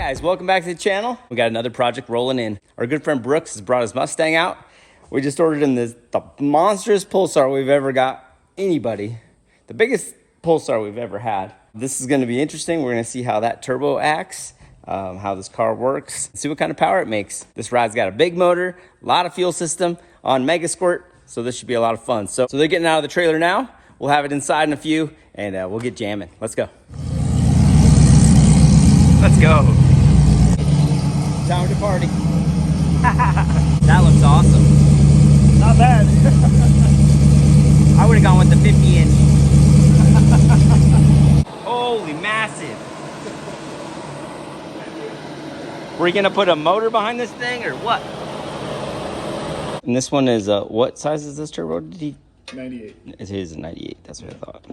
guys, welcome back to the channel. We got another project rolling in. Our good friend Brooks has brought his Mustang out. We just ordered him the monstrous pulsar we've ever got anybody. The biggest pulsar we've ever had. This is going to be interesting. We're going to see how that turbo acts, how this car works, see what kind of power it makes. This ride's got a big motor, a lot of fuel system on Mega Squirt, so this should be a lot of fun. So they're getting out of the trailer now. We'll have it inside in a few, and we'll get jamming. Let's go. Let's go. Time to party. That looks awesome. Not bad. I would have gone with the 50-inch. Holy massive. Were you gonna put a motor behind this thing or what? And this one is, what size is this turbo? 98. It is a 98, that's what I thought.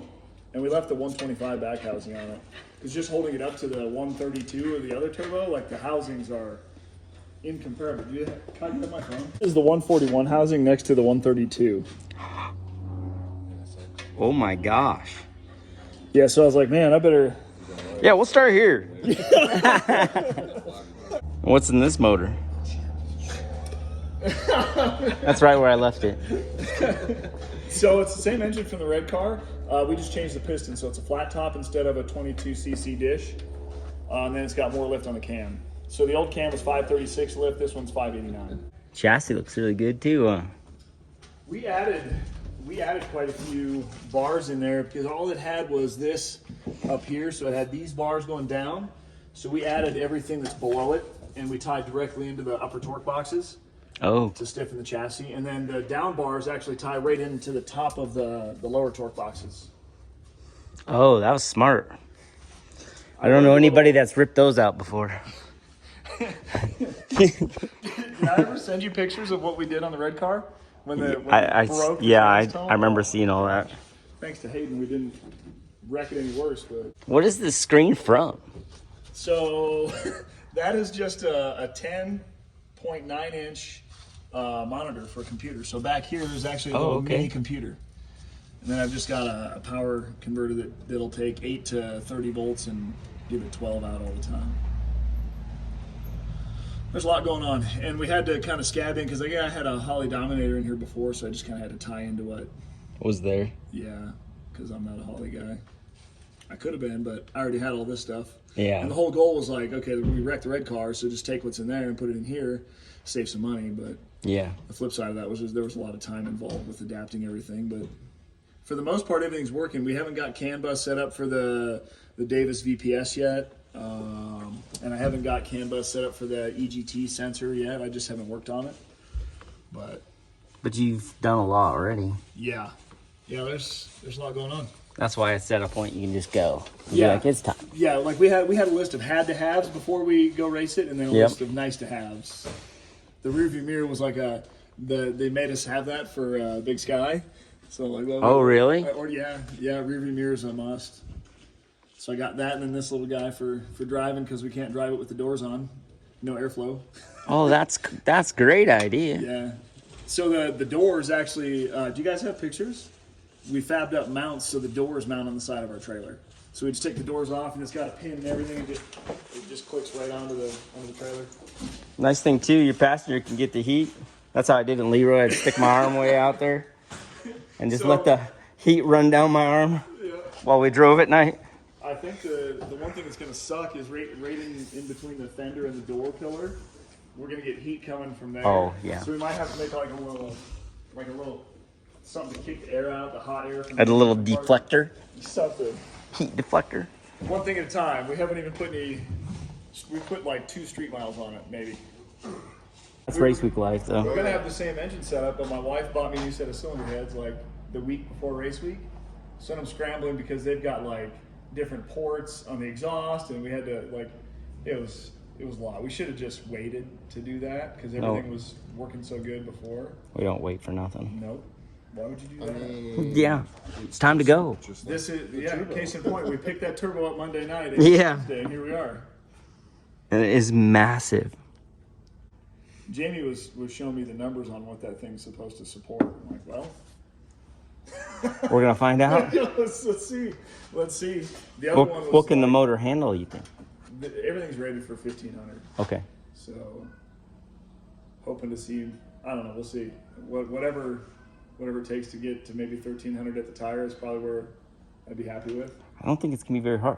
And we left the 125 back housing on it. Because just holding it up to the 132 or the other turbo, like the housings are incomparable. Do you have my phone? This is the 141 housing next to the 132. Oh my gosh. Yeah, so I was like, man, I better... Yeah, we'll start here. What's in this motor? That's right where I left it. So it's the same engine from the red car. We just changed the piston, so it's a flat top instead of a 22cc dish. And then it's got more lift on the cam. So the old cam was 536 lift, this one's 589. Chassis looks really good too. We added quite a few bars in there because all it had was this up here, so it had these bars going down. So we added everything that's below it, and we tied directly into the upper torque boxes. Oh. To stiffen the chassis. And then the down bars actually tie right into the top of the lower torque boxes. Oh, that was smart. I don't know anybody that's ripped those out before. Did I ever send you pictures of what we did on the red car? When it broke? Yeah, I remember seeing all that. Thanks to Hayden, we didn't wreck it any worse. But what is this screen from? So that is just a 10.9 inch monitor for a computer. So back here, there's actually a little mini computer. And then I've just got a power converter that'll take 8 to 30 volts and give it 12 out all the time. There's a lot going on. And we had to kind of scab in because I had a Holly Dominator in here before, so I just kind of had to tie into what was there. Yeah, because I'm not a Holly guy. I could have been, but I already had all this stuff. Yeah. And the whole goal was like, okay, we wrecked the red car, so just take what's in there and put it in here, save some money. But yeah, the flip side of that was there was a lot of time involved with adapting everything. But for the most part, everything's working. We haven't got CAN bus set up for the Davis VPS yet, and I haven't got CAN bus set up for the EGT sensor yet. I just haven't worked on it. But you've done a lot already. Yeah, there's a lot going on. That's why it's at a point you can just go. Yeah, like it's time. Yeah, like we had a list of had to haves before we go race it, and then a list of nice to haves. The rearview mirror was like they made us have that for Big Sky. So like, oh really? Yeah, rearview mirror is a must. So I got that, and then this little guy for driving because we can't drive it with the doors on, no airflow. Oh, that's great idea. Yeah. So the doors actually. Do you guys have pictures? We fabbed up mounts so the doors mount on the side of our trailer. So we just take the doors off, and it's got a pin and everything, and it just clicks right onto the trailer. Nice thing too, your passenger can get the heat. That's how I did in Leroy. I'd stick my arm way out there and just let the heat run down my arm while we drove at night. I think the one thing that's going to suck is right in between the fender and the door pillar. We're going to get heat coming from there. Oh yeah. So we might have to make like a little something to kick the air out, the hot air. From a little deflector. Something. Heat deflector. One thing at a time. We haven't even put any. We put like 2 street miles on it, maybe. That's race week life, though. We're gonna have the same engine setup, but my wife bought me a new set of cylinder heads like the week before race week. So I'm scrambling because they've got like different ports on the exhaust, and we had to like it was a lot. We should have just waited to do that because everything was working so good before. We don't wait for nothing. Nope. Why would you do that? Yeah, it's time to go. This is case in point. We picked that turbo up Monday night. And Tuesday, and here we are. And it is massive. Jamie was showing me the numbers on what that thing's supposed to support. I'm like, well, we're gonna find out. let's see. The other one was what can the motor handle, you think? everything's rated for 1,500. Okay. So hoping to see, I don't know, we'll see. Whatever it takes to get to maybe 1,300 at the tire is probably where I'd be happy with. I don't think it's gonna be very hard.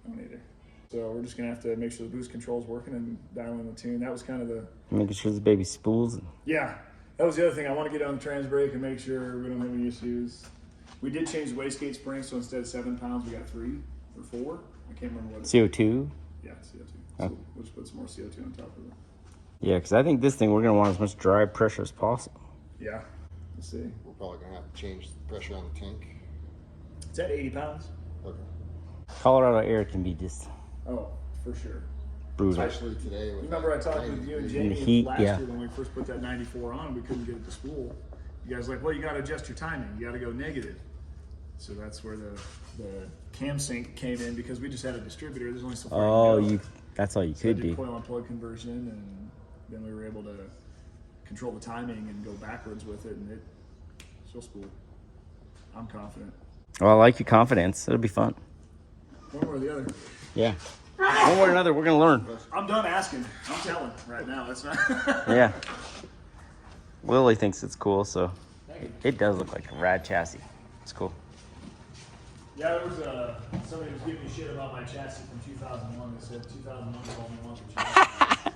I don't either. So we're just gonna have to make sure the boost control's working and dial in the tune. That was kind of the Making sure the baby spools. yeah. That was the other thing. I want to get on the trans brake and make sure we don't have any issues. We did change the wastegate spring, so instead of 7 pounds, we got 3 or 4. I can't remember what. CO2. Yeah, CO2. Oh. So we'll just put some more CO2 on top of it. Yeah, because I think this thing we're gonna want as much drive pressure as possible. Yeah. Let's see. We're probably gonna have to change the pressure on the tank. It's at 80 pounds. Okay. Colorado air can be just Oh, for sure. brutal. Especially today. With Remember I talked with you and Jamie heat, last yeah. year when we first put that 94 on, we couldn't get it to spool. You guys were like, well, you got to adjust your timing. You got to go negative. So that's where the cam sync came in because we just had a distributor. There's only so far Oh, you can go. that's all you So I could did do. coil on plug conversion, and then we were able to control the timing and go backwards with it, and she'll spool. I'm confident. Well, I like your confidence. It'll be fun. One way or the other. Yeah. One way or another, we're gonna learn. I'm done asking. I'm telling right now. That's not. Yeah. Willie thinks it's cool, so it does look like a rad chassis. It's cool. Yeah, there was somebody was giving me shit about my chassis from 2001. They said 2001 is all we want for chassis.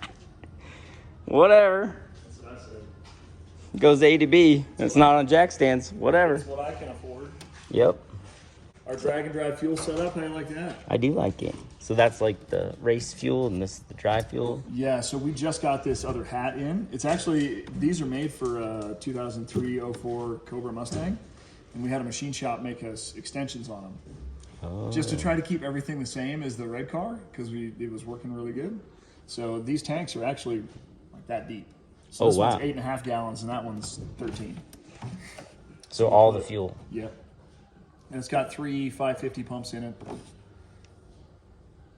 Whatever. That's what I said. Goes A to B. It's not on jack stands. Whatever. That's what I can afford. Yep. Our drag and drive fuel setup, how do you like that? I do like it. So that's like the race fuel and this is the dry fuel. Yeah, so we just got this other hat in. It's actually, these are made for 2003-04 Cobra Mustang. And we had a machine shop make us extensions on them. Oh. Just to try to keep everything the same as the red car, because it was working really good. So these tanks are actually like that deep. So this one's 8.5 gallons and that one's 13. So all the fuel. Yep. And it's got 3 550 pumps in it.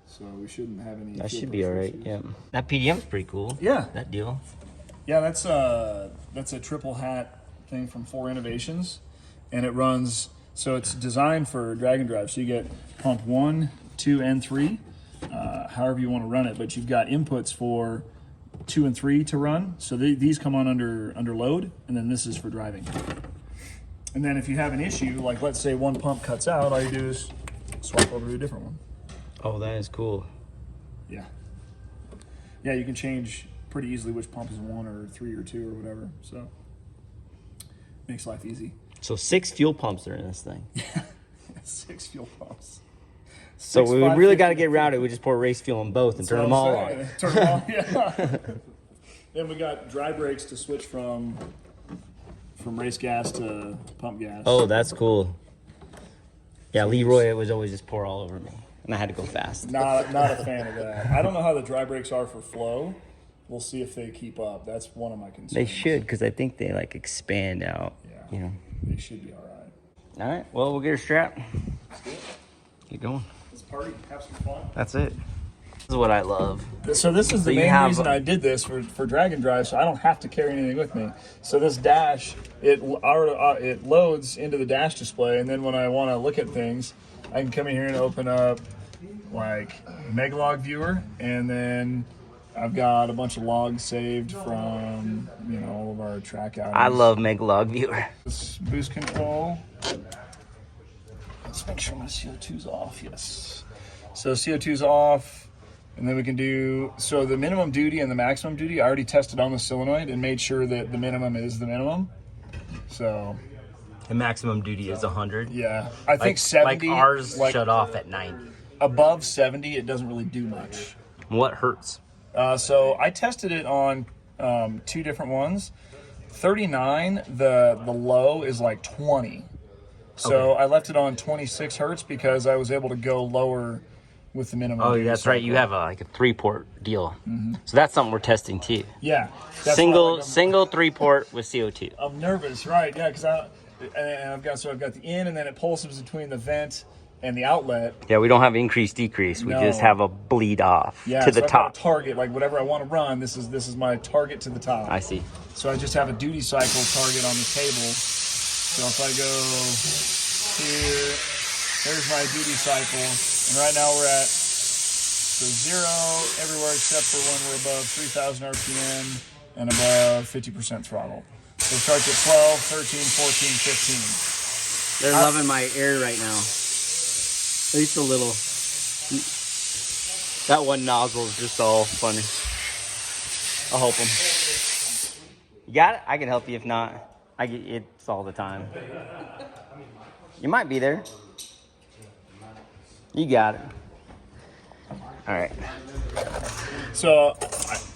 So we shouldn't have any. That fuel should be all pressure right. issues. Yeah. That PDM's pretty cool. Yeah. That deal. Yeah, that's a triple hat thing from 4 Innovations. And it runs, so it's designed for drag and drive. So you get pump 1, 2, and 3, however you want to run it. But you've got inputs for 2 and 3 to run. So these come on under load, and then this is for driving. And then if you have an issue, like let's say one pump cuts out, all you do is swap over to a different one. Oh, that is cool. Yeah. Yeah, you can change pretty easily which pump is 1 or 3 or 2 or whatever. So makes life easy. So 6 fuel pumps are in this thing. 6 fuel pumps. So 6, we 5, really got to 50. get routed. We just pour race fuel in both and turn them all on. Turn them on, yeah. Then we got dry brakes to switch from race gas to pump gas. Oh, that's cool. Yeah, Leroy was always just pour all over me, and I had to go fast. Not a fan of that. I don't know how the dry brakes are for flow. We'll see if they keep up. That's one of my concerns. They should, because I think they like expand out. Yeah. You know. They should be all right. All right. Well, we'll get her strapped. Get going. Let's party. Have some fun. That's it. This is what I love. So this is the you main have reason I did this for drag and drive, so I don't have to carry anything with me. So this dash, it loads into the dash display, and then when I want to look at things, I can come in here and open up like Megalog Viewer, and then I've got a bunch of logs saved from all of our track outings. I love Megalog Viewer. This boost control. Let's make sure my CO2's off. Yes. So CO2's off, and then we can do so the minimum duty and the maximum duty. I already tested on the solenoid and made sure that the minimum is the minimum. So The maximum duty is 100. yeah, I think 70. Like ours shut off at 90. Above 70, it doesn't really do much. What hurts? So I tested it on 2 different ones. 39, the low is like 20. So I left it on 26 hertz because I was able to go lower with the minimum. Oh, duty that's right. You cycle. have a 3-port deal. So that's something we're testing too. Yeah. That's Single why, like, single 3-port with CO2. I'm nervous, right? Yeah, because I've got the in, and then it pulses between the vent and the outlet. Yeah, we don't have increase decrease. We No. just have a bleed off Yeah, to the so I've got top. a target, like whatever I want to run. This is my target to the top. I see. So I just have a duty cycle target on the table. So if I go here, there's my duty cycle, and right now we're at So 0 everywhere except for when we're above 3,000 RPM and above 50% throttle. So it starts at 12, 13, 14, 15. They're loving my air right now. At least a little. That one nozzle is just all funny. I'll help them. You got it? I can help you if not. I get it's all the time. You might be there. You got it. All right. So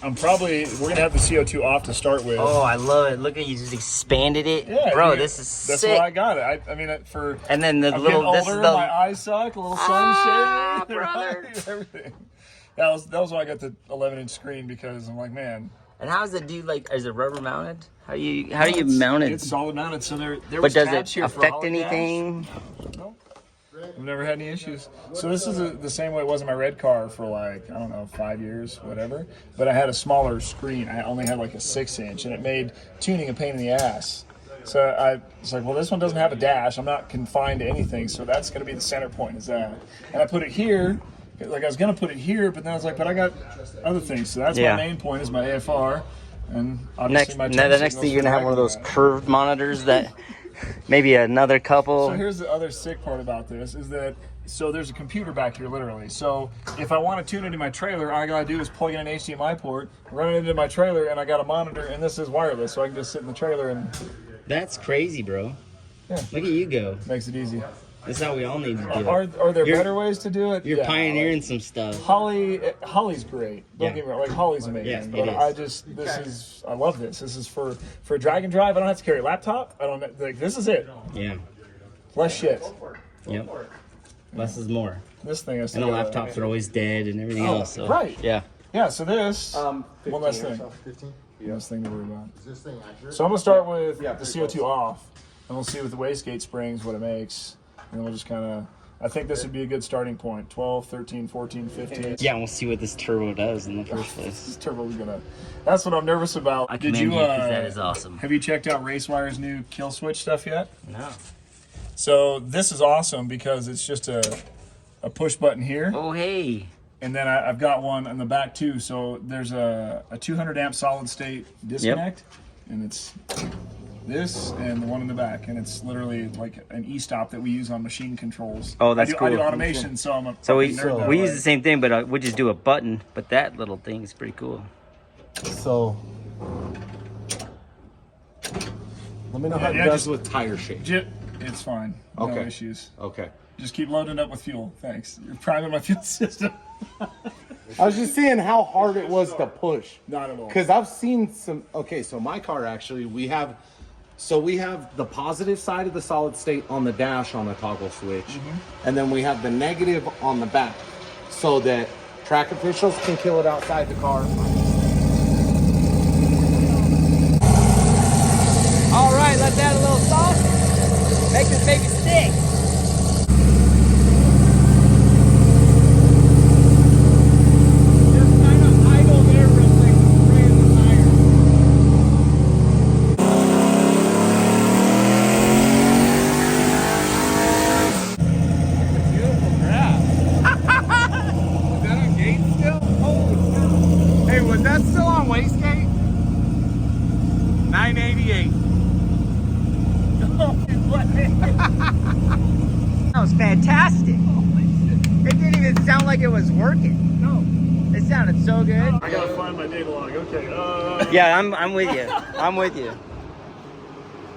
we're gonna have the CO2 off to start with. Oh, I love it. Look at you just expanded it. Yeah, bro, I mean, this is that's sick. why I got it. I mean, and then the I'm little getting this older, is the my eyes suck, a little sunshade, brother. everything. That was why I got the 11-inch screen, because I'm like, man. And how does it do? Like, is it rubber mounted? How do you mount it? It's solid mounted. So there But was does tabs it here for affect hollow anything? tabs. No. I've never had any issues. So this is the same way it was in my red car for like, I don't know, 5 years, whatever. But I had a smaller screen. I only had like a 6-inch, and it made tuning a pain in the ass. So I was like, well, this one doesn't have a dash. I'm not confined to anything, so that's going to be the center point, is that. And I put it here. Like, I was going to put it here, but then I was like, but I got other things. So that's my main point, is my AFR. And obviously The my next thing you're going to have one of those curved monitors that maybe another couple. So here's the other sick part about this, is that, so there's a computer back here, literally. So if I want to tune into my trailer, all I got to do is plug in an HDMI port, run it into my trailer, and I got a monitor, and this is wireless, so I can just sit in the trailer and... That's crazy, bro. Yeah. Look at you go. Makes it easy. That's how we all need to do it. Are there better ways to do it? You're Yeah, pioneering some stuff. Holly's great. Don't Yeah. get me wrong. Like, Holly's amazing. Yes, but it is. I love this. This is for drag and drive. I don't have to carry a laptop. I don't, like, this is it. Yeah. Less shit. Yep. Less is more. This thing is. And the laptops are always dead and everything else. So. Right. Yeah. Yeah, so this, 15 one less or thing. so, 15? One less thing to worry about. Is this thing accurate? So I'm gonna start with the pretty CO2 close. off, and we'll see with the wastegate springs what it makes, and we'll just kind of. I think this would be a good starting point. 12, 13, 14, 15. Yeah, we'll see what this turbo does in the first This place. turbo's gonna. That's what I'm nervous about. I Did commend you? you because that is awesome. Have you checked out RaceWire's new kill switch stuff yet? No. So this is awesome because it's just a push button here, Oh, hey. and then I've got one in the back too. So there's a 200 amp solid state disconnect, and it's this and the one in the back, and it's literally like an e-stop that we use on machine controls. Oh, that's I do cool. automation, so I'm a So we fucking nerd that we way. use the same thing, but we just do a button. But that little thing is pretty cool. So, let me know how it Yeah, does just- with tire shape. It's fine. No Okay. issues. Okay. Just keep loading up with fuel. Thanks. You're priming my fuel system. I was just seeing how hard it was to push. Not at all. Because I've seen some. Okay, so my car actually, we have the positive side of the solid state on the dash on a toggle switch, and then we have the negative on the back, so that track officials can kill it outside the car. All right, let's add a little salt. Make this baby stick. Just kind of idle there real quick. Spray in the tire. Beautiful graph. Is that on gate still? Holy cow. Hey, was that still on wastegate? 988. That was fantastic. It didn't even sound like it was working. No. It sounded so good. I gotta find my data log. Okay. Yeah, I'm with you. I'm with you.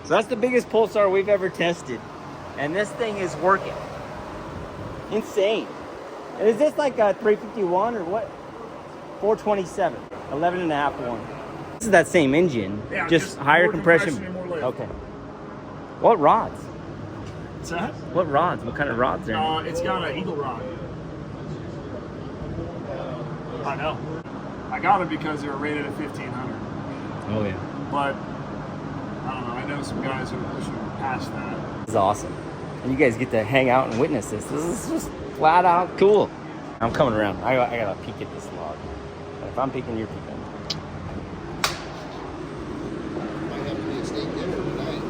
So that's the biggest pulsar we've ever tested. And this thing is working. Insane. And is this like a 351 or what? 427. 11 and a half one. This is that same engine. Yeah, just higher more compression. and more lift. Okay. What rods? What's that? What rods? What kind of rods are It's got an eagle rod. I know. I got them because they were rated at 1500. Oh yeah. But I don't know. I know some guys who are pushing past that. This is awesome. And you guys get to hang out and witness this. This is just flat out cool. I'm coming around. I gotta peek at this log. And if I'm peeking, you're peeking. Might have to be a steak dinner tonight.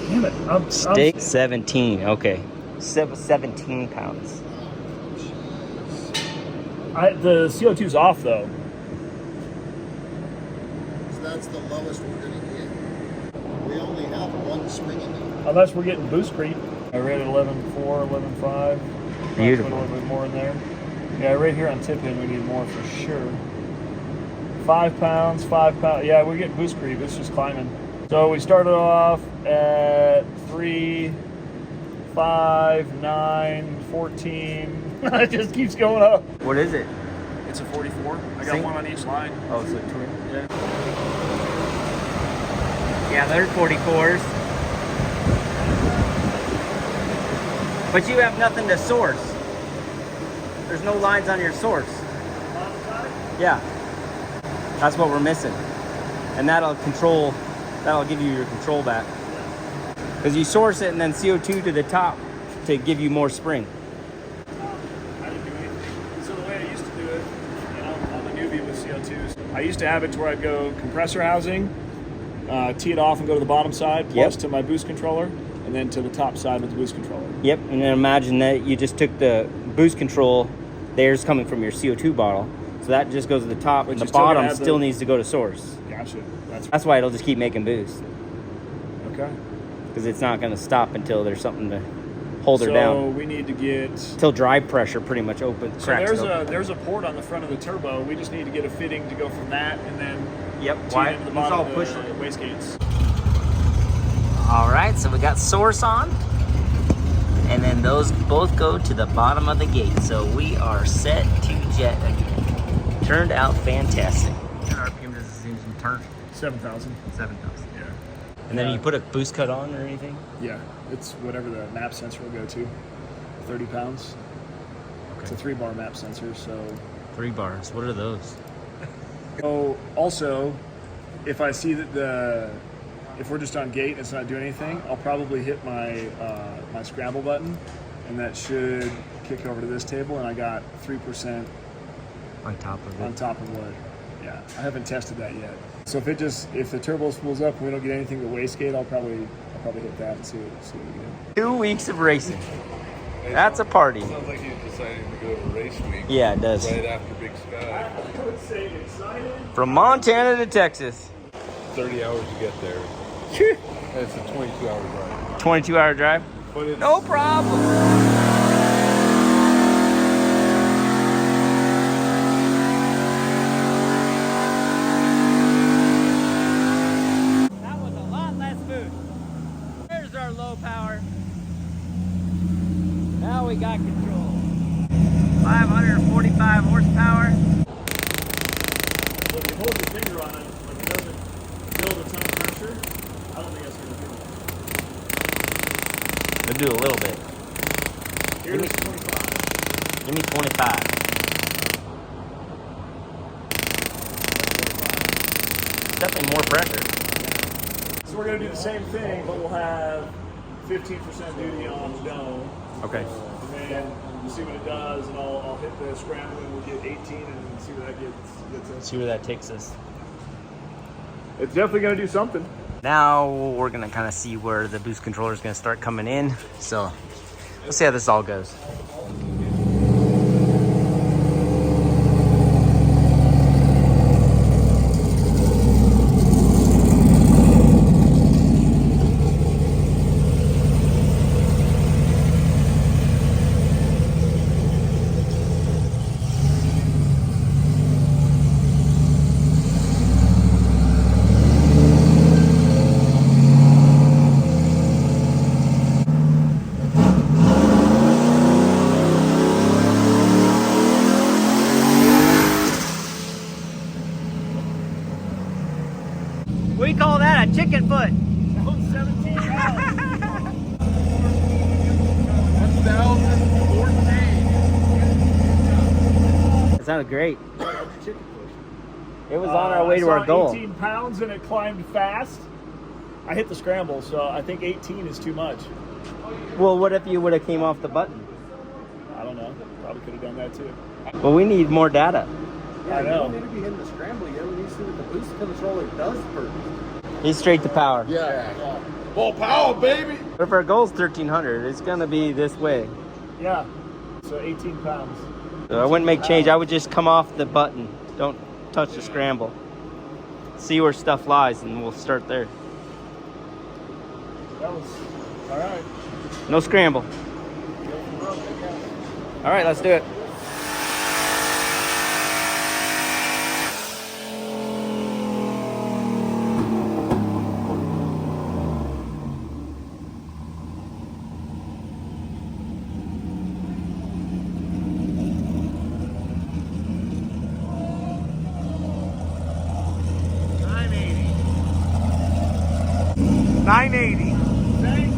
Damn it. Steak 17. Okay. 17 pounds. The CO2's off though. So that's the lowest we're gonna get. We only have one spring in there. Unless we're getting boost creep. I rated 11.4, 11.5. Beautiful. Put a little bit more in there. Yeah, right here on tip in we need more for sure. 5 pounds, 5 pounds. Yeah, we're getting boost creep. It's just climbing. So we started off at 3, 5, 9, 14. It just keeps going up. What is it? It's a 44. I got Sing- one on each line. Oh, it's a twin. Yeah. Yeah, they're 44s. But you have nothing to source. There's no lines on your source. Yeah. That's what we're missing. And that'll give you your control back. Because you source it and then CO2 to the top to give you more spring. I didn't do anything. So the way I used to do it, I'm a newbie with CO2s. I used to have it to where I'd go compressor housing, tee it off and go to the bottom side, plus to my boost controller, and then to the top side with the boost controller. Yep, and then imagine that you just took the boost control, there's coming from your CO2 bottle. So that just goes to the top, and the bottom still needs to go to source. Gotcha. That's why it'll just keep making boost. Okay. Because it's not going to stop until there's something to hold her So down. we need to get... Until drive pressure pretty much opens, cracks it open. There's a port on the front of the turbo. We just need to get a fitting to go from that and then Yep, tee it into the bottom of the push. wastegates. All right, so we got source on. And then those both go to the bottom of the gate. So we are set to jet again. Turned out fantastic. What RPM does this engine turn? 7,000. 7,000. Yeah. And then you put a boost cut on or anything? Yeah. It's whatever the map sensor will go to. 30 pounds. Okay. It's a 3-bar map sensor, so... 3 bars. What are those? So also, if I see that if we're just on gate and it's not doing anything, I'll probably hit my my scramble button, and that should kick over to this table, and I got 3% On top of it. on top of what. Yeah, I haven't tested that yet. So if the turbo spools up and we don't get anything to wastegate, I'll probably hit that and see what we get. 2 weeks of racing. That's a party. Sounds like you're deciding to go to race week. Yeah, it does. Right after Big Sky. I would say excited. From Montana to Texas. 30 hours to get there. It's a 22-hour drive. 22-hour drive? But it's No problem. That was a lot less boost. There's our low power. Now we got control. 545 horsepower. So if you hold your finger on it, like it doesn't build a ton of pressure, I don't think that's going to do it. We'll do a little bit. Here's 25. Give me 25. Definitely more pressure. So we're going to do the same thing, but we'll have 15% duty on the dome. Okay. And then we'll see what it does, and I'll hit the scramble, and we'll get 18 and see where that gets us. See where that takes us. It's definitely going to do something. Now we're gonna kind of see where the boost controller is gonna start coming in. So let's see how this all goes. We call that a chicken foot. That was 17 pounds. It sounded great. It was on our way to our goal. 18 pounds and it climbed fast. I hit the scramble, so I think 18 is too much. Well, what if you would have came off the button? I don't know. Probably could have done that too. Well, we need more data. Yeah, I you know. don't need to be hitting the scramble yet. We need to see what the boost controller does first. He's straight to power. Yeah. Full power, baby. But if our goal is 1300, it's gonna be this way. Yeah. So 18 pounds. So I wouldn't make change. I would just come off the button. Don't touch the scramble. See where stuff lies, and we'll start there. That was all right. No scramble. All right, let's do it.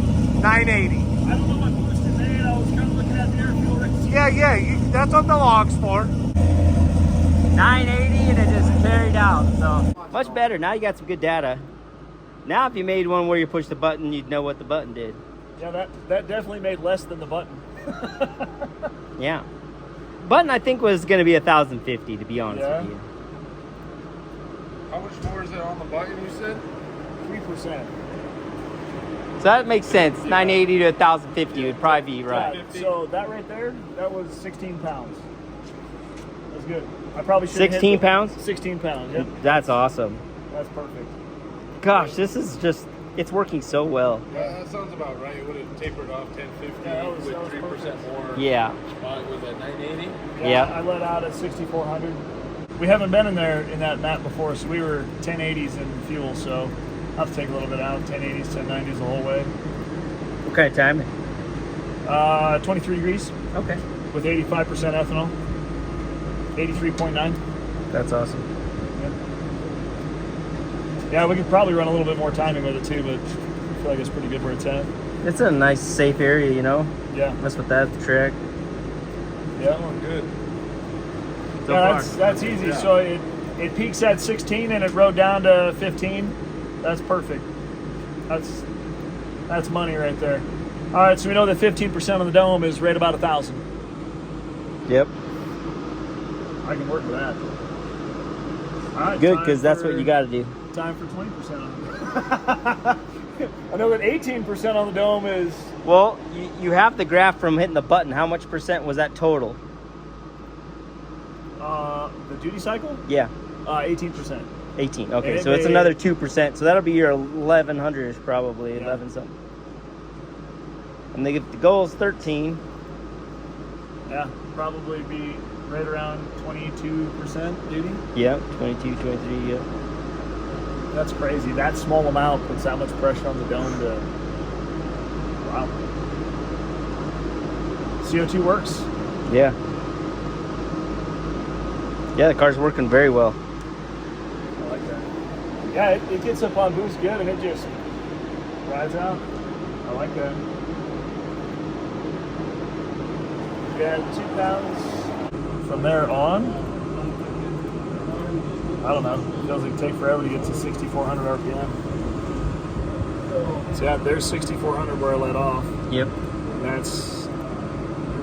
I don't know what boost it made. I was kind of looking at the air fuel rates. Yeah, that's what the log's for. 980 and it just carried out. So much better. Now you got some good data. Now if you made one where you push the button, you'd know what the button did. Yeah, that definitely made less than the button. Yeah. Button I think was going to be 1,050 to be honest with you. How much more is it on the button, you said? 3%. So that makes sense. 980 to 1,050 would probably be right. Yeah, so that right there, that was 16 pounds. That's good. I probably should 16 pounds? 16 pounds, yep. That's awesome. That's perfect. Gosh, this is just, it's working so well. Yeah, that sounds about right. It would have tapered off 1050 Yeah, that was with 3% perfect. more. Yeah. Was that 980? Yeah. I let out at 6,400. We haven't been in there in that map before, so we were 1080s in fuel, so I'll have to take a little bit out, 1080s, 1090s the whole way. What kind of time? 23 degrees Okay. with 85% ethanol. 83.9. That's awesome. Yeah, we could probably run a little bit more timing with it too, but I feel like it's pretty good where it's at. It's a nice, safe area, you know? Yeah. That's what that track. Yeah. Going good. So Yeah, far. that's easy. Yeah. So it peaks at 16 and it rode down to 15. That's perfect. That's money right there. All right, so we know that 15% on the dome is right about 1,000. Yep. I can work with that. All right, Good, time because that's what for- you got to do. Time for 20% on it. I know that 18% on the dome is Well, you have the graph from hitting the button. How much percent was that total? the duty cycle. Yeah, 18%. 18. Okay, And it so it's made- another 2%. So that'll be your 1,100-ish probably, Yeah. 11 something. And the goal is 13. Yeah, probably be right around 22% duty. Yep, 22, 23, yep. That's crazy. That small amount puts that much pressure on the dome to. Wow. CO2 works. Yeah. Yeah, the car's working very well. I like that. Yeah, it gets up on boost good and it just rides out. I like that. Yeah, 2 pounds from there on. I don't know. It feels like it take forever to get to 6,400 RPM. So yeah, there's 6,400 where I let off. Yep. And that's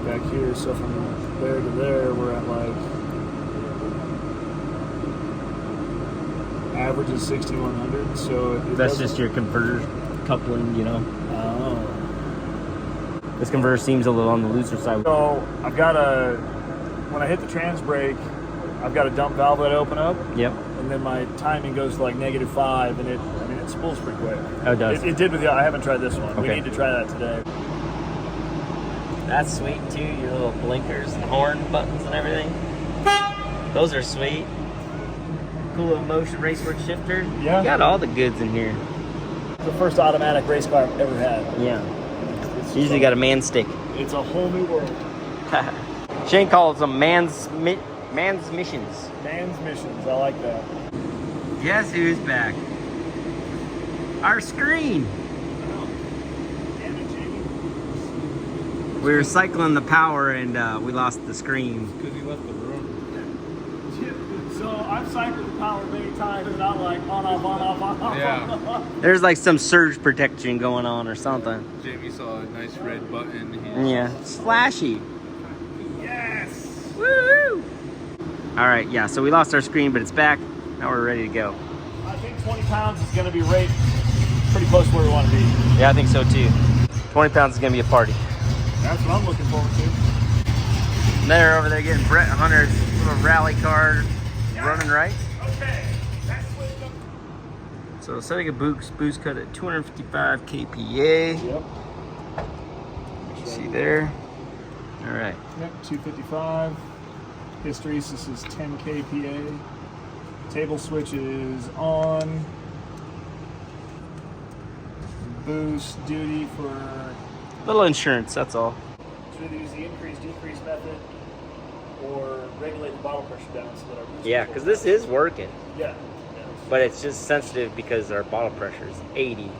back here. So from there to there, we're at like average is 6,100. So it That's doesn't- just your converter coupling, you know. Oh. This converter seems a little on the looser side. So I've got when I hit the trans brake, I've got a dump valve that I open up, Yep. and then my timing goes to like -5, and it spools pretty quick. Oh, it does? It did with the. I haven't tried this one. We Okay. need to try that today. That's sweet too, your little blinkers and horn buttons and everything. Those are sweet. Cool little motion racework shifter. Yeah. You got all the goods in here. It's the first automatic race car I've ever had. Yeah. It's Usually got a man stick. It's a whole new world. Shane calls them man's missions. Man's missions. I like that. Guess who's back? Our screen. Damn it, Jamie. We were cycling the power and we lost the screen. Because you left the room. So I've cycled the power many times, and not like on off, on off, on off. Yeah. There's like some surge protection going on or something. Jamie saw a nice red button. Yeah, it's flashy. Yes. Woo! All right, yeah, so we lost our screen, but it's back. Now we're ready to go. I think 20 pounds is going to be right pretty close to where we want to be. Yeah, I think so too. 20 pounds is gonna be a party. That's what I'm looking forward to. They're over there getting Brett Hunter's little rally car running right. Okay. So setting a boost cut at 255 kPa. Yep. See there. All right. Yep, 255. Hysteresis is 10 kPa. Table switch is on. Boost duty for. Little insurance, that's all. So either use the increase-decrease method or regulate the bottle pressure down so that our boost. Yeah, because this is working, Yeah. but it's just sensitive because our bottle pressure is 80.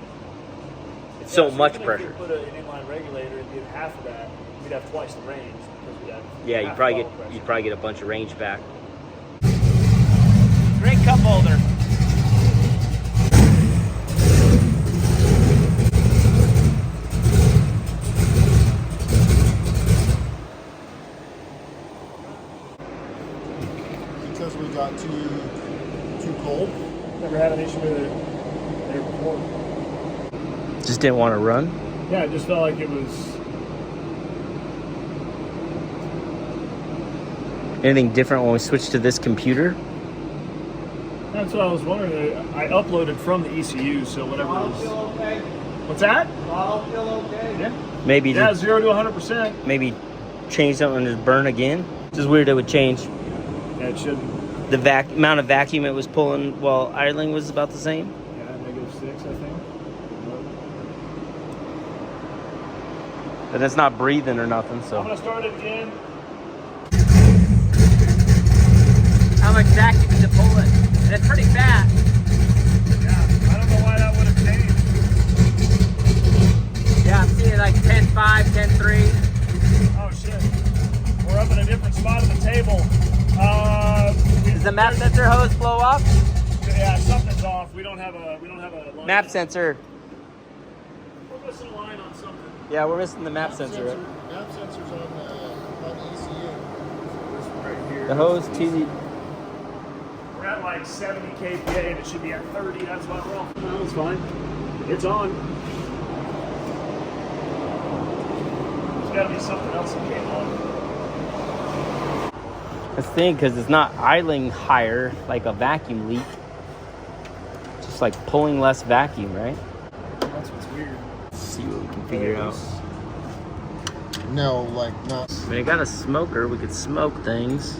It's so much even pressure. If we put an inline regulator and did half of that, we'd have twice the range because we'd have. Yeah, half the bottle pressure. you'd probably get a bunch of range back. Great cup holder. Because we got too cold. Never had an issue with it there before. Just didn't want to run. Yeah, it just felt like it was. Anything different when we switched to this computer? That's what I was wondering. I uploaded from the ECU, so whatever it was. What's that? Bottle feel okay? Yeah. Maybe Yeah, just 0 to 100%. maybe change something and just burn again. It's just weird it would change. Yeah, it shouldn't. The amount of vacuum it was pulling while idling was about the same. Yeah, -6, I think. And it's not breathing or nothing, I'm so. gonna start it again. How much vacuum is it pulling? And it's pretty fast. Yeah, I don't know why that would have changed. Yeah, I'm seeing like 10.5, 10.3. Oh shit. We're up in a different spot of the table. Does the map sensor hose blow up? Yeah, something's off. We don't have a line. Map sensor. We're missing a line on something. Yeah, we're missing the map sensor. Map sensors on the ECU. This one right here. The hose to the. We're at like 70 kPa and it should be at 30. That's why we're off. No, it's fine. It's on. There's got to be something else that came on. That's the thing, because it's not idling higher like a vacuum leak. Just like pulling less vacuum, right? That's what's weird. Let's see what we can figure out. No, like not. I mean, I got a smoker. We could smoke things.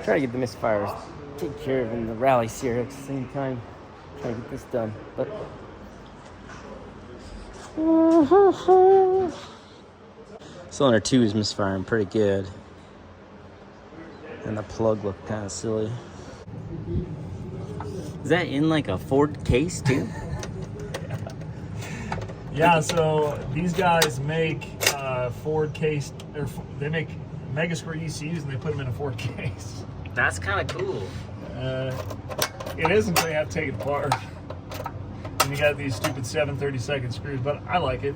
Try to get the misfires take care of in the rally here at the same time. Try to get this done, but. Cylinder 2 is misfiring pretty good. And the plug looked kind of silly. Is that in like a Ford case too? Yeah, so these guys make Ford case, or they make Mega Square ECUs and they put them in a Ford case. That's kind of cool. It is until you have to take it apart. And you got these stupid 7/32 screws, but I like it.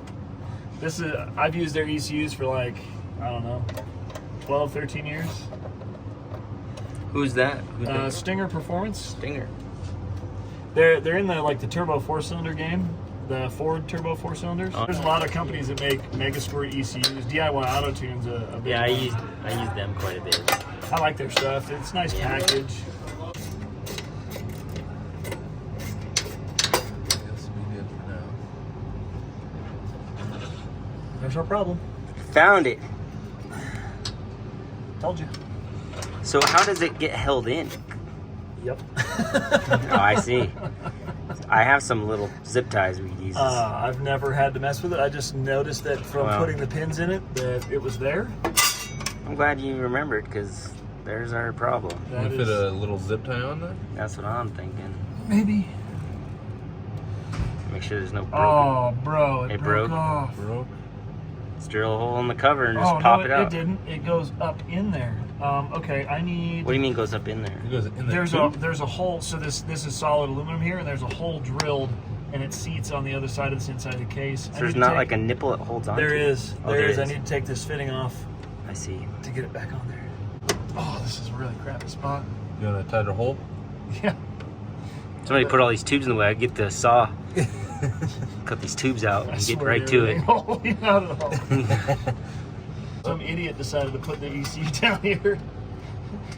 This is, I've used their ECUs for like, I don't know, 12, 13 years. Who's that? Stinger Performance. Stinger. They're in the turbo 4-cylinder game, the Ford turbo 4-cylinders. There's a lot of companies that make Mega Square ECUs. DIY Auto Tune's a big Yeah, I one. use them quite a bit. I like their stuff. It's a nice package. There's no problem. Found it. Told you. So how does it get held in? Yep. Oh, I see. I have some little zip ties we use. I've never had to mess with it. I just noticed that from putting the pins in it that it was there. I'm glad you remembered, because there's our problem. Can we fit a little zip tie on that? That's what I'm thinking. Maybe. Make sure there's no broken. Oh, bro, it It broke broke? off. Broke? Just drill a hole in the cover and just Oh, pop no, it out. it didn't. It goes up in there. Okay, I need. What do you mean goes up in there? It goes in the There's a hole. So this is solid aluminum here, and there's a hole drilled, and it seats on the other side of this inside the case. So there's not like a nipple it holds on There to? is. Oh, There is. I need to take this fitting off I see. to get it back on there. Oh, this is a really crappy spot. You want a tighter hole? Yeah. Somebody put all these tubes in the way. I get the saw. cut these tubes out and get swear right to it. Not at all. Some idiot decided to put the ECU down here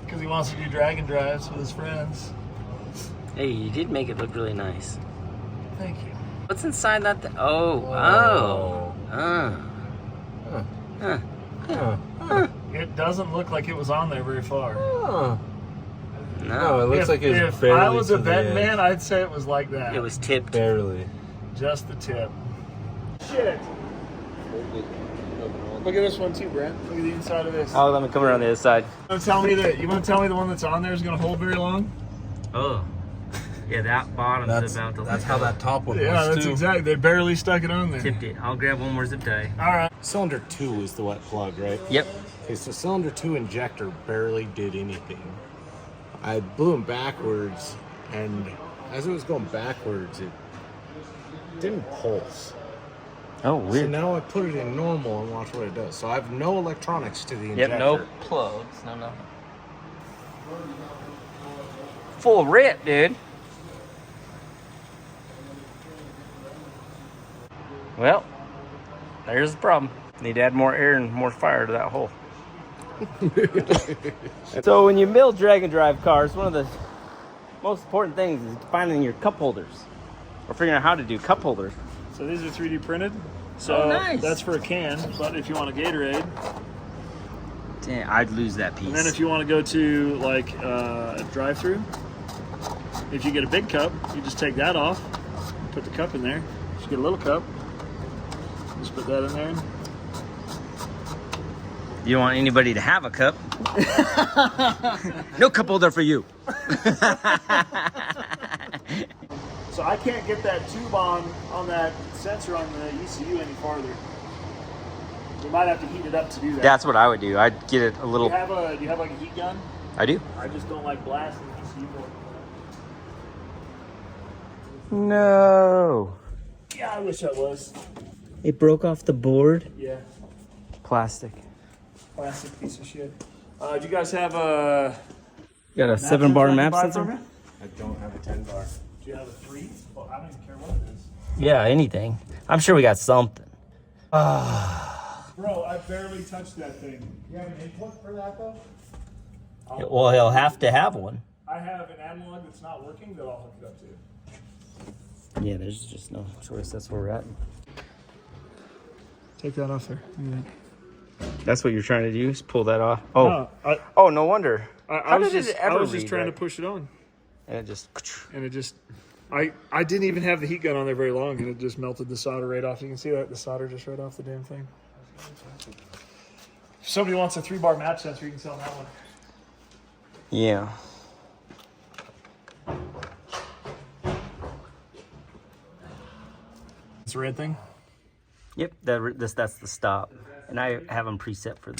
because he wants to do dragon drives with his friends. Hey, you did make it look really nice. Thank you. What's inside that? It doesn't look like it was on there very far. No, it looks like it's if barely I was a to the vent edge. man, I'd say it was like that. it was tipped. Barely. Just the tip. Shit. Look at this one too, Brent. Look at the inside of this. Oh, let me come around the other side. You want to tell me the one that's on there is going to hold very long? Oh, yeah, that bottom's about to. That's how that top one Yeah, was that's too. exactly. They barely stuck it on there. tipped it. I'll grab one more zip tie. All right. Cylinder 2 is the wet plug, right? Yep. Okay, so cylinder 2 injector barely did anything. I blew him backwards, and as it was going backwards, it didn't pulse. Oh, So weird. now I put it in normal and watch what it does. So I have no electronics to the injector. Yep, no plugs. No. Full rip, dude. Well, there's the problem. Need to add more air and more fire to that hole. So when you build drag and drive cars, one of the most important things is finding your cup holders or figuring out how to do cup holders. So these are 3D printed. So nice. that's for a can, but if you want a Gatorade, Damn, I'd lose that piece. and then if you want to go to like a drive-through, if you get a big cup, you just take that off, put the cup in there. If you get a little cup, just put that in there. You don't want anybody to have a cup. No cup holder for you. So I can't get that tube on that sensor on the ECU any farther. We might have to heat it up to do that. That's what I would do. I'd get it a Do little. you have like a heat gun? I do. I just don't like blasting the ECU. No. Yeah, I wish I was. It broke off the board. Yeah, Plastic. plastic piece of shit. Do you guys have a Got a 7-bar map I sensor? don't have a 10 bar. Do you have a 3? Well, I don't even care what it is. Yeah, anything. I'm sure we got something. Bro, I barely touched that thing. You have an input for that though? Well, he'll have to have one. I have an analog that's not working that I'll hook it up to. Yeah, there's just no choice. That's where we're at. Take that off there. That's what you're trying to do, is pull that off. Oh, I no wonder. I was did just, it ever I was just read trying right? to push it on. And it just. And it just, I didn't even have the heat gun on there very long, and it just melted the solder right off. You can see that the solder just right off the damn thing. If somebody wants a 3-bar match sensor, you can sell that one. Yeah. It's a red thing. Yep. That's the stop, and I have them preset for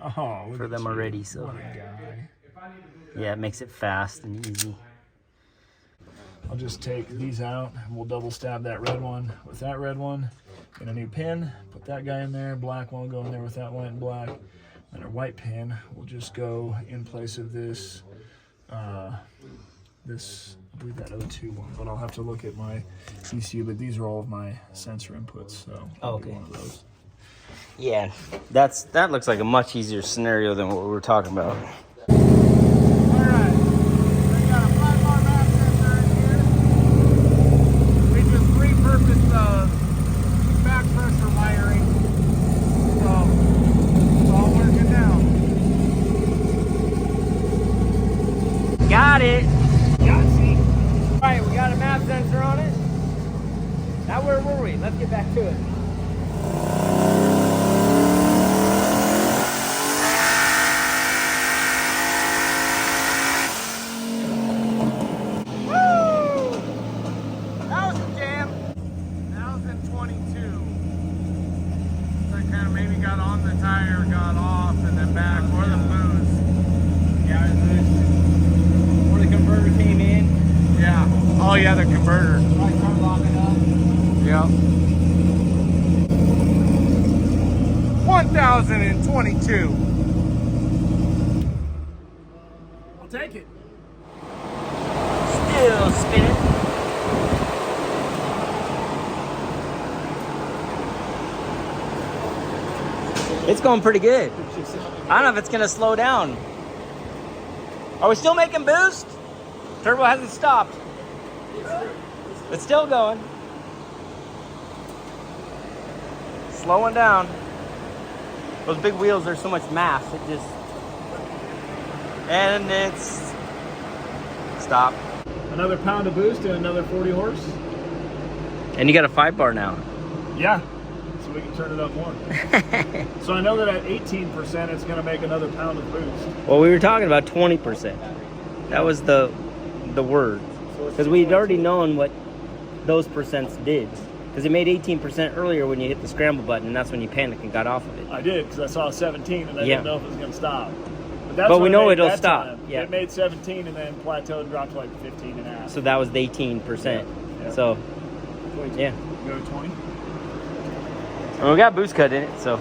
Oh, for them already. So what a guy. yeah, it makes it fast and easy. I'll just take these out, and we'll double stab that red one with that red one in a new pin. Put that guy in there. Black one will go in there with that white and black. And our white pin will just go in place of this. This, I believe that O2 one, but I'll have to look at my ECU. But these are all of my sensor inputs, so I'll do one of those. Yeah, that looks like a much easier scenario than what we were talking about. Alright, we got a 5-bar map sensor in here. We just repurposed the back pressure wiring. So, it's all working now. Got it. All right, we got a map sensor on it. Now where were we? Let's get back to it. Woo! That was a jam. That was in 22. So I kind of maybe got on the tire, got off, and then back, or the boost. Yeah, it was loose. Where the converter came in. Yeah. Oh yeah, the converter. I started locking up. Yep. 1022. I'll take it. Still spinning. It's going pretty good. I don't know if it's gonna slow down. Are we still making boost? Turbo hasn't stopped. It's still going. Slowing down. Those big wheels, there's so much mass. It just... And it's... Stop. Another pound of boost and another 40 horse. And you got a 5 bar now. Yeah. So we can turn it up more. So I know that at 18%, it's going to make another pound of boost. Well, we were talking about 20%. That was the word. Because we'd already known what those percents did. Because it made 18% earlier when you hit the scramble button, and that's when you panicked and got off of it. I did, because I saw 17 and I didn't know if it was going to stop. That's but we what know it made it'll that stop. time. Yeah. It made 17 and then plateaued and dropped to like 15 and a half. So that was the 18%. Yeah. So, 22. yeah. Go to 20. And we got boost cut in it, so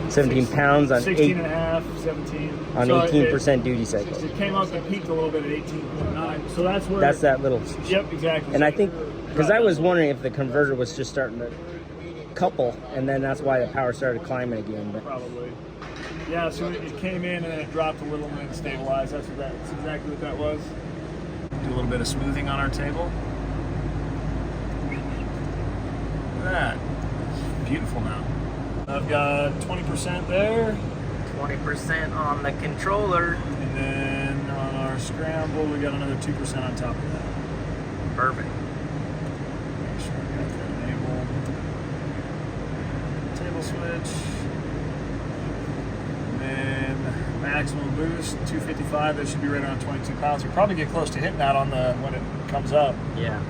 17 pounds on 16 and a half, 17. on So 18% duty cycle. It came up and peaked a little bit at 18.9. So that's where... That's that little... Yep, exactly. And I think, because I was wondering if the converter was just starting to couple, and then that's why the power started climbing again. But probably. Yeah, so it came in and then it dropped a little and then stabilized. That's exactly what that was. Do a little bit of smoothing on our table. Look at that. Beautiful now. I've got 20% there. 20% on the controller. And then on our scramble, we got another 2% on top of that. Perfect. Make sure I got that enabled. Table switch. And then maximum boost, 255. That should be right around 22 pounds. We'll probably get close to hitting that on the when it comes up. Yeah.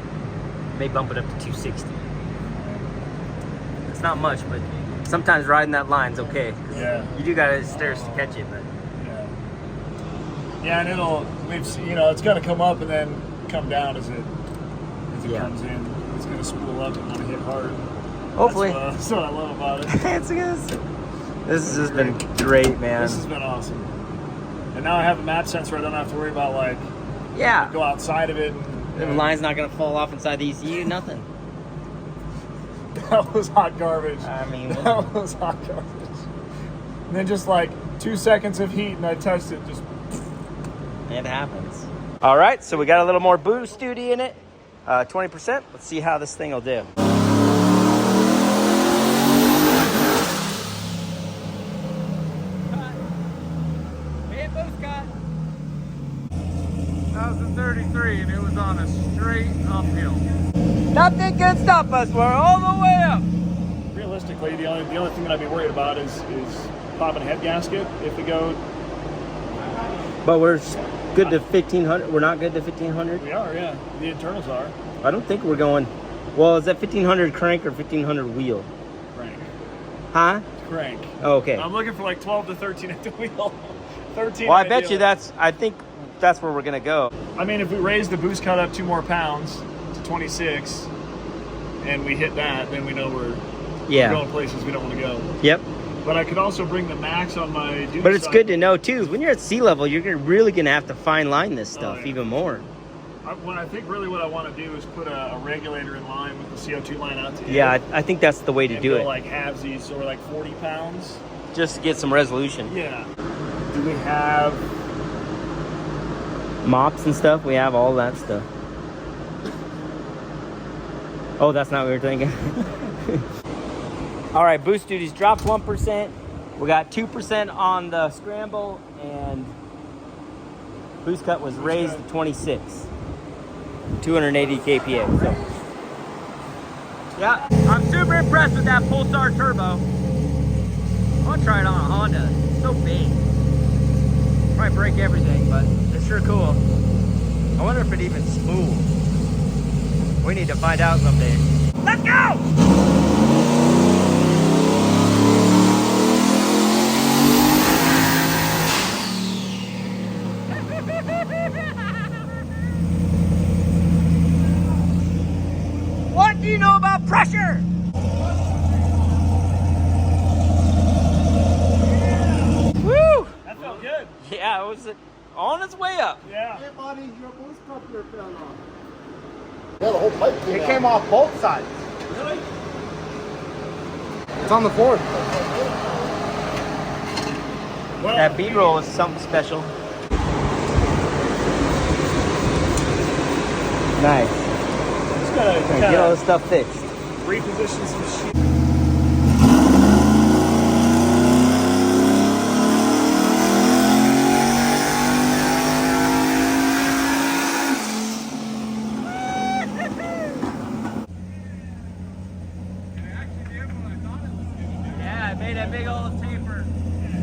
May bump it up to 260. It's not much, but sometimes riding that line's okay. Yeah. You do got stairs to catch it, but Yeah. Yeah, and it's going to come up and then come down as it comes in. It's going to spool up and want to hit hard. hopefully. That's what I love about it. It's good. This has just been great, man. This has been awesome. And now I have a map sensor. I don't have to worry about Yeah. go outside of it. The line's not gonna fall off inside the ECU. Nothing. That was hot garbage. I mean, that was hot garbage. And then just 2 seconds of heat, and I touched it. Just it happens. All right, so we got a little more boost duty in it. 20%. Let's see how this thing will do. That was a 33 and it was on a straight uphill. Nothing can stop us. We're all the way up. realistically, the only thing that I'd be worried about is popping a head gasket if we go. But we're good to 1500. We're not good to 1500. We are, yeah. The internals are. I don't think we're going. Well, is that 1500 crank or 1500 wheel? Crank. Huh? Crank. Oh, okay. I'm looking for like 12 to 13 at the wheel. 13. Well, I bet you I think that's where we're gonna go. I mean, if we raise the boost cut up 2 more pounds to 26, and we hit that, then we know we're going places we don't want to go. Yep. But I could also bring the max on my duty But it's side. good to know too. When you're at sea level, you're really gonna have to fine line this stuff even more. I think really what I want to do is put a regulator in line with the CO2 line out to Yeah, I think that's the way to do it. Like halvesies, so we're like 40 pounds. Just to get some resolution. Yeah. Do we have mops and stuff? We have all that stuff. Oh, that's not what we were thinking. All right, boost duties dropped 1%. We got 2% on the scramble, and boost cut was raised to 26. 280 kPa. So. Yeah, I'm super impressed with that Pulsar turbo. I want to try it on a Honda. It's so big. Probably break everything, but it's sure cool. I wonder if it even spool. We need to find out someday. Let's go! What do you know about pressure? Woo! That felt good. Yeah, it was on its way up. Yeah. Hey, buddy, your boost coupler fell off. Yeah, the whole pipe came It out. came off both sides. Really? It's on the floor. Well, That B-roll is something special. Nice. Just gotta Get all this stuff fixed. reposition some shit. Yeah, I made a big old taper.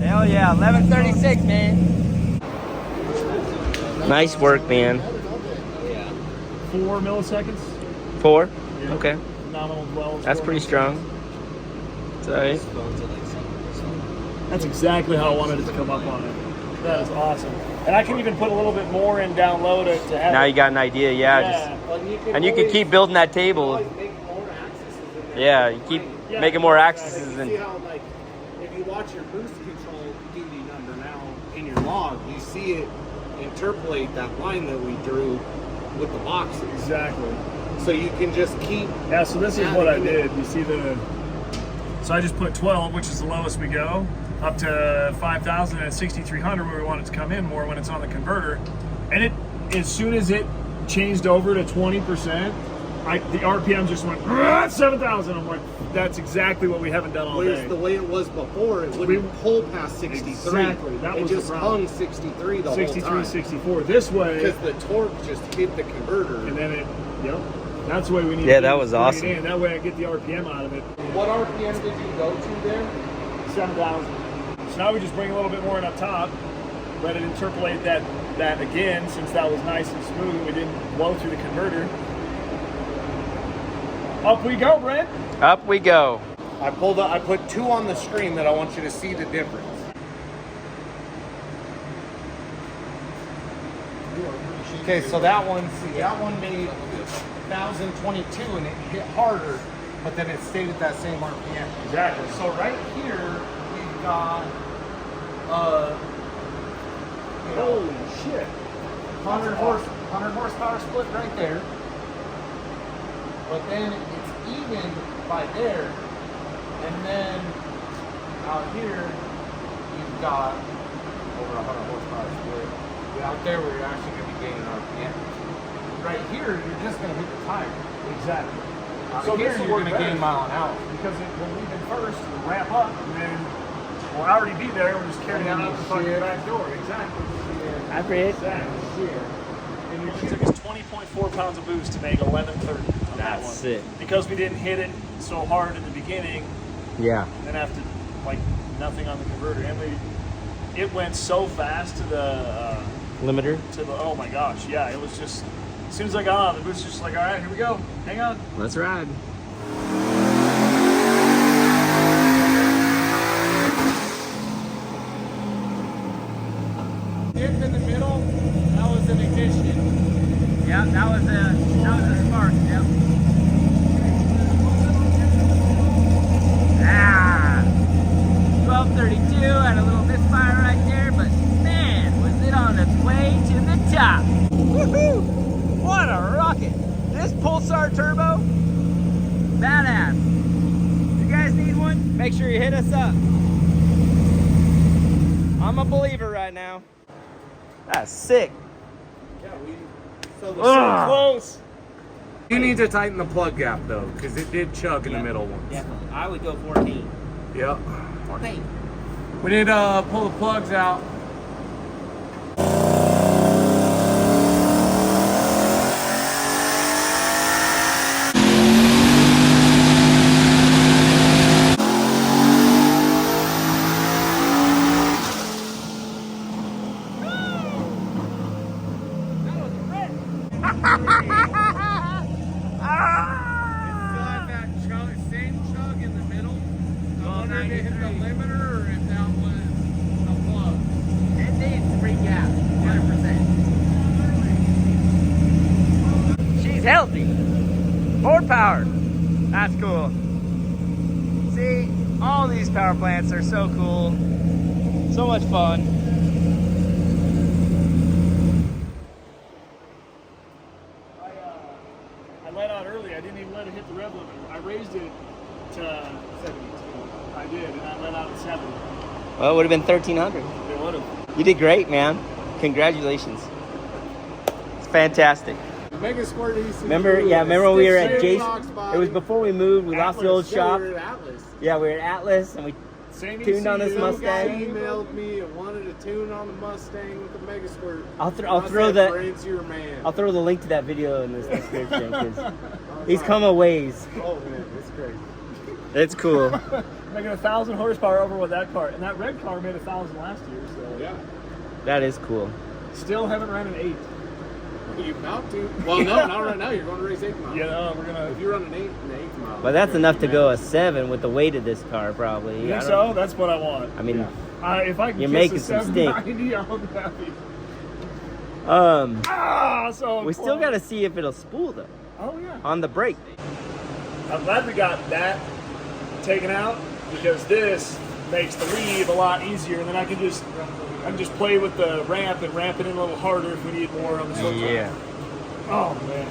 Hell yeah, 1136, man. Nice work, man. 4 milliseconds. 4? Yeah. Okay. Nominal dwell. That's pretty strong. It's alright. That's exactly how I wanted it to come up on it. That is awesome. And I can even put a little bit more in down low to have Now it. you got an idea, yeah. And you can keep building that table. Yeah, you keep making more axes. See And how, like, if you watch your boost control duty number now in your log, you see it interpolate that line that we drew with the boxes. Exactly. So you can just keep. Yeah, so this is what I did. You see the. So I just put 12, which is the lowest we go, up to 5,000 and 6,300 where we want it to come in more when it's on the converter. And it, as soon as it changed over to 20%, the RPM just went 7,000. I'm like, that's exactly what we haven't done all Whereas day. the way it was before, it wouldn't pull past 63. Exactly, that it was just the problem. hung 63 the 63, whole time. 64. This way, Because the torque just hit the converter. and then it, yep. That's the way we need Yeah, to that do it, was bring it awesome. in. That way I get the RPM out of it. What RPM did you go to there? 7,000. So now we just bring a little bit more in up top, let it interpolate that again, since that was nice and smooth and we didn't blow through the converter. Up we go, Brent. up we go. I put 2 on the screen that I want you to see the difference. Okay, so that one made 1,022 and it hit harder, but then it stayed at that same RPM. Exactly. So right here, we've got, Holy shit. 100 horsepower split right there. But then it's even by there. And then out here, you've got over 100 horsepower split. Out there, where you're actually going to be gaining RPM. Right here, you're just going to hit the tire. Exactly. Out So here, this will you're work going to gain better. mile an hour. Because when we've been first, we'll ramp up and then we'll already be there. We'll just carry it out the fucking back door. Exactly. I breathe. Exactly. And it took us 20.4 pounds of boost to make 1130 on that That's one. it. Because we didn't hit it so hard in the beginning, Yeah. then after like nothing on the converter, and it went so fast to the Limiter. oh my gosh, yeah, it was just as soon as I got on, the boost was just like, all right, here we go, hang on. Let's ride. Dip in the middle, that was an ignition. Yeah, that was a spark. Yep. Ah, 1232 had a little misfire right there, but man, was it on its way to the top. Woohoo! What a rocket! This pulsar turbo, badass. If you guys need one, make sure you hit us up. I'm a believer right now. That's sick. So close. You need to tighten the plug gap though, because it did chug in the middle once. Definitely. I would go 14. Yep. 14. We need to pull the plugs out. She's healthy. More power. That's cool. See, all these power plants are so cool. So much fun. I let out early. I didn't even let it hit the rev limiter. I raised it to 72. I did, and I let out at 70. Well, it would have been 1,300. It automotive. You did great, man. Congratulations. It's fantastic. Mega Squirt ECU. Remember when we were at Stick Jason? box body. It was before we moved. We lost the old shop. We were at Atlas. Yeah, we were at Atlas, and we Same tuned on this ECU, Mustang. Guy emailed me and wanted to tune on the Mustang with the Mega Squirt. I'll I throw said, the Brand's your man. I'll throw the link to that video in the description because he's come a ways. Oh man, it's crazy. It's cool. Making 1,000 horsepower over with that car, and that red car made 1,000 last year. So Yeah. That is cool. still haven't ran an 8. You about to? Well, no, not right now. You're going to race 8 miles. Yeah, we're gonna. If you run an 8 in the 8th mile. But that's you're enough to gonna go be a 7 with the weight of this car, probably. You think I don't- so? That's what I want. I mean, If I can You're kiss making a some stink. 790, I'll be happy. So we still close. got to see if it'll spool though Oh yeah. on the brake. I'm glad we got that taken out because this makes the leave a lot easier, and then I can just play with the ramp and ramp it in a little harder if we need more on the short track. Oh man,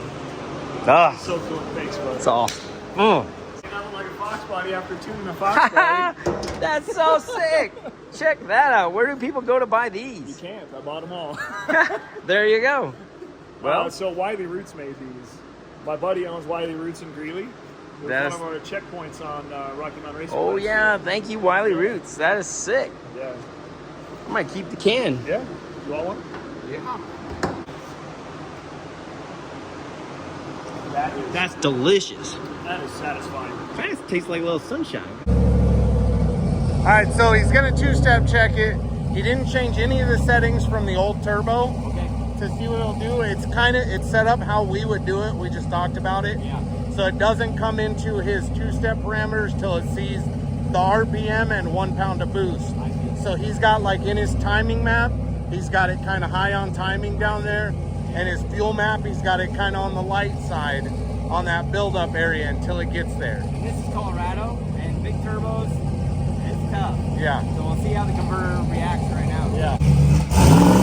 Ah, so cool. Thanks, bro. it's awesome. Mm. I look like a Fox body after tuning a Fox body. That's so sick. Check that out. Where do people go to buy You these? can't. I bought them all. There you go. Well, So Wiley Roots made these. My buddy owns Wiley Roots in Greeley. It was That's- one of our checkpoints on Rocky Mountain Racing. oh last yeah, year. thank you, Wiley Roots. That is sick. Yeah. I might keep the can. Yeah. You want one? Yeah. That's delicious. That is satisfying. Kind of tastes like a little sunshine. All right, so he's gonna 2-step check it. He didn't change any of the settings from the old turbo. Okay. To see what it'll do. It's set up how we would do it. We just talked about it. Yeah. So it doesn't come into his 2-step parameters till it sees the RPM and 1 pound of boost. So he's got like in his timing map, he's got it kind of high on timing down there. And his fuel map, he's got it kind of on the light side on that buildup area until it gets there. And this is Colorado, and big turbos, it's tough. Yeah. So we'll see how the converter reacts right now. Yeah.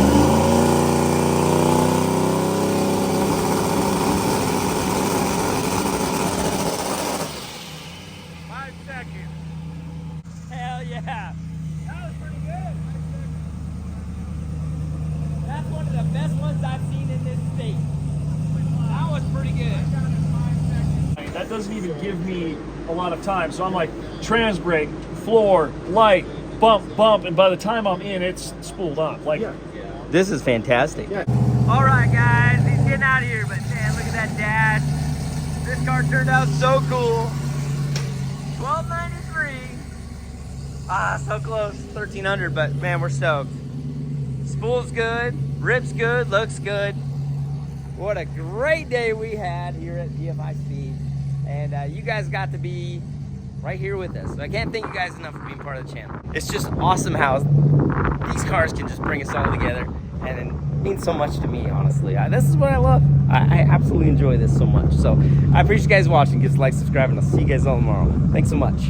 Hell yeah. That was pretty good. That's one of the best ones I've seen in this state. That was pretty good. That doesn't even give me a lot of time. So I'm like, trans brake, floor, light, bump, bump, and by the time I'm in, it's spooled up. Like, This is fantastic. All right, guys, he's getting out of here, but man, look at that dash. This car turned out so cool. 1293. Ah, so close. 1300, but man, we're stoked. Spool's good, rip's good, looks good. What a great day we had here at pfispeed. And you guys got to be right here with us. I can't thank you guys enough for being part of the channel. It's just awesome how these cars can just bring us all together, and it means so much to me, honestly. This is what I love. I absolutely enjoy this so much. So I appreciate you guys watching. Give us a like, subscribe, and I'll see you guys all tomorrow. Thanks so much.